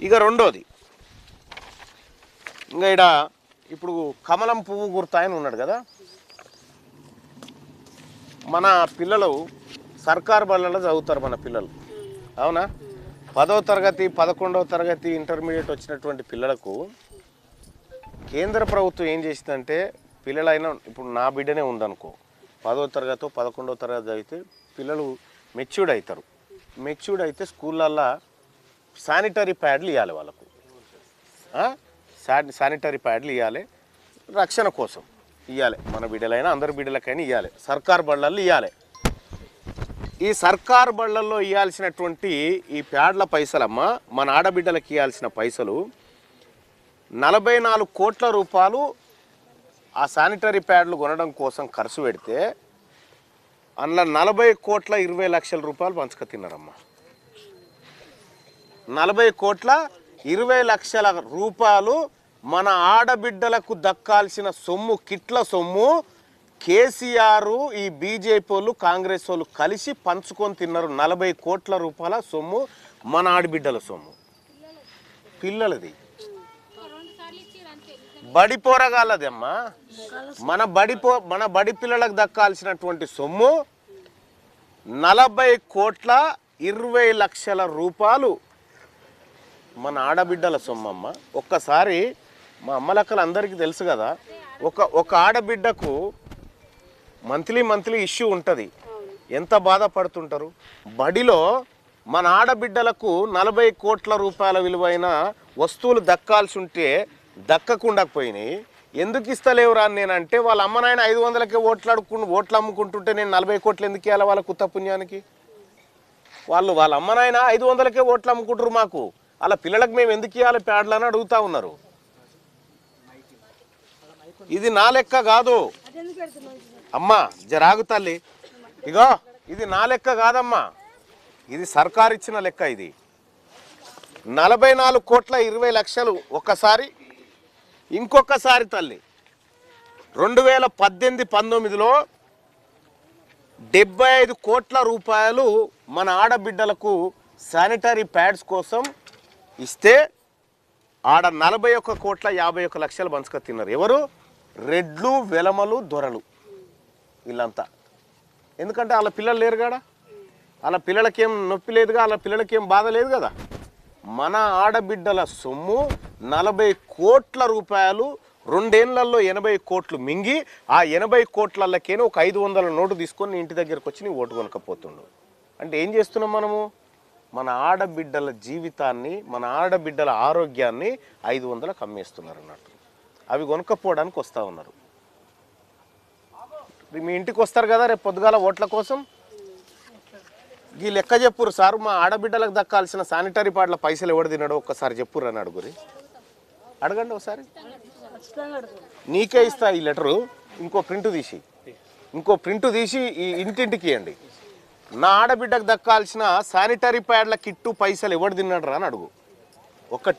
ఇక రెండోది, ఇంకా ఇక్కడ ఇప్పుడు కమలం పువ్వు గుర్తాయని ఉన్నాడు కదా, మన పిల్లలు సర్కార్ బళ్ళలో చదువుతారు మన పిల్లలు, అవునా? 10వ తరగతి 11వ తరగతి ఇంటర్మీడియట్ వచ్చినటువంటి పిల్లలకు కేంద్ర ప్రభుత్వం ఏం చేసిందంటే, పిల్లలైనా ఇప్పుడు నా బిడ్డనే ఉందనుకో, 10వ తరగతి 11వ తరగతి అయితే పిల్లలు మెచ్యూర్డ్ అవుతారు. మెచ్యూర్డ్ అయితే స్కూళ్ళల్లో శానిటరీ ప్యాడ్లు ఇవ్వాలి వాళ్ళకు, శానిటరీ ప్యాడ్లు ఇవ్వాలి, రక్షణ కోసం ఇవ్వాలి. మన బిడ్డలైనా అందరి బిడ్డలకైనా ఇవ్వాలి, సర్కార్ బళ్ళల్లో ఇవ్వాలి. ఈ సర్కార్ బళ్ళల్లో ఇవ్వాల్సినటువంటి ఈ ప్యాడ్ల పైసలమ్మ, మన ఆడబిడ్డలకు ఇవ్వాల్సిన పైసలు 44 కోట్ల రూపాయలు ఆ శానిటరీ ప్యాడ్లు కొనడం కోసం ఖర్చు పెడితే, అందులో 40 కోట్ల 20 లక్షల రూపాయలు పంచుక తిన్నారమ్మా. 40 కోట్ల 20 లక్షల రూపాయలు మన ఆడబిడ్డలకు దక్కాల్సిన సొమ్ము, కిట్ల సొమ్ము కేసీఆర్, ఈ బీజేపీ వాళ్ళు, కాంగ్రెస్ వాళ్ళు కలిసి పంచుకొని తిన్నారు. 40 కోట్ల రూపాయల సొమ్ము మన ఆడబిడ్డల సొమ్ము, పిల్లలది, బడి పోరగాళ్ళది అమ్మా. మన బడి పిల్లలకు దక్కాల్సినటువంటి సొమ్ము 40 కోట్ల 20 లక్షల రూపాయలు మన ఆడబిడ్డల సొమ్మమ్మ. ఒక్కసారి మా అమ్మలక్కలు అందరికీ తెలుసు కదా, ఒక ఆడబిడ్డకు మంత్లీ ఇష్యూ ఉంటుంది, ఎంత బాధపడుతుంటారు. బడిలో మన ఆడబిడ్డలకు 40 కోట్ల రూపాయల విలువైన వస్తువులు దక్కాల్సి ఉంటే దక్కకుండా పోయినాయి. ఎందుకు ఇస్తలేవురా అని నేనంటే, వాళ్ళ అమ్మ నాయన 500కే ఓట్లు అమ్ముకుంటుంటే నేను 40 కోట్లు ఎందుకు ఇవ్వాలి వాళ్ళ కుత్త పుణ్యానికి? వాళ్ళ అమ్మ నాయన 500కే ఓట్లు అమ్ముకుంటారు, మాకు వాళ్ళ పిల్లలకు మేము ఎందుకు ఇవ్వాలి ప్యాడ్లు అని అడుగుతా ఉన్నారు. ఇది నా లెక్క కాదు అమ్మా, జరాగు తల్లి, ఇగో ఇది నా లెక్క కాదమ్మా, ఇది సర్కారు ఇచ్చిన లెక్క. ఇది 44 కోట్ల 20 లక్షలు ఒకసారి. ఇంకొకసారి తల్లి 2018-19లో 75 కోట్ల రూపాయలు మన ఆడబిడ్డలకు శానిటరీ ప్యాడ్స్ కోసం ఇస్తే, ఆడ 41 కోట్ల 51 లక్షలు పంచుక తిన్నారు. ఎవరు? రెడ్లు, వెలమలు, దొరలు, వీళ్ళంతా. ఎందుకంటే వాళ్ళ పిల్లలు లేరు కదా, వాళ్ళ పిల్లలకేం నొప్పి లేదుగా, వాళ్ళ పిల్లలకేం బాధ లేదు కదా. మన ఆడబిడ్డల సొమ్ము 40 కోట్ల రూపాయలు, 2 ఏళ్లలో 80 కోట్లు మింగి, ఆ 80 కోట్లకేనే ఒక 500 నోటు తీసుకొని నీ ఇంటి దగ్గరకు వచ్చి నీ ఓటు కొనకపోతుండు. అంటే ఏం చేస్తున్నాం మనము? మన ఆడబిడ్డల జీవితాన్ని, మన ఆడబిడ్డల ఆరోగ్యాన్ని 500లకు అమ్మేస్తున్నారు అన్నట్టు. అవి కొనకపోవడానికి వస్తూ ఉన్నారు. మీ ఇంటికి వస్తారు కదా రేపు పొద్దుగాల ఓట్ల కోసం. ఈ లెక్క చెప్పురు సార్, మా ఆడబిడ్డలకు దక్కాల్సిన శానిటరీ ప్యాడ్ల పైసలు ఎవడు తిన్నాడో ఒక్కసారి చెప్పురు అని అడుగురి, అడగండి ఒకసారి. నీకే ఇస్తా ఈ లెటరు, ఇంకో ప్రింటు తీసి ఈ ఇంటింటికి ఇవ్వండి. నా ఆడబిడ్డకు దక్కాల్సిన శానిటరీ ప్యాడ్ల కిట్టు పైసలు ఎవడు తిన్నాడు రా అని అడుగు.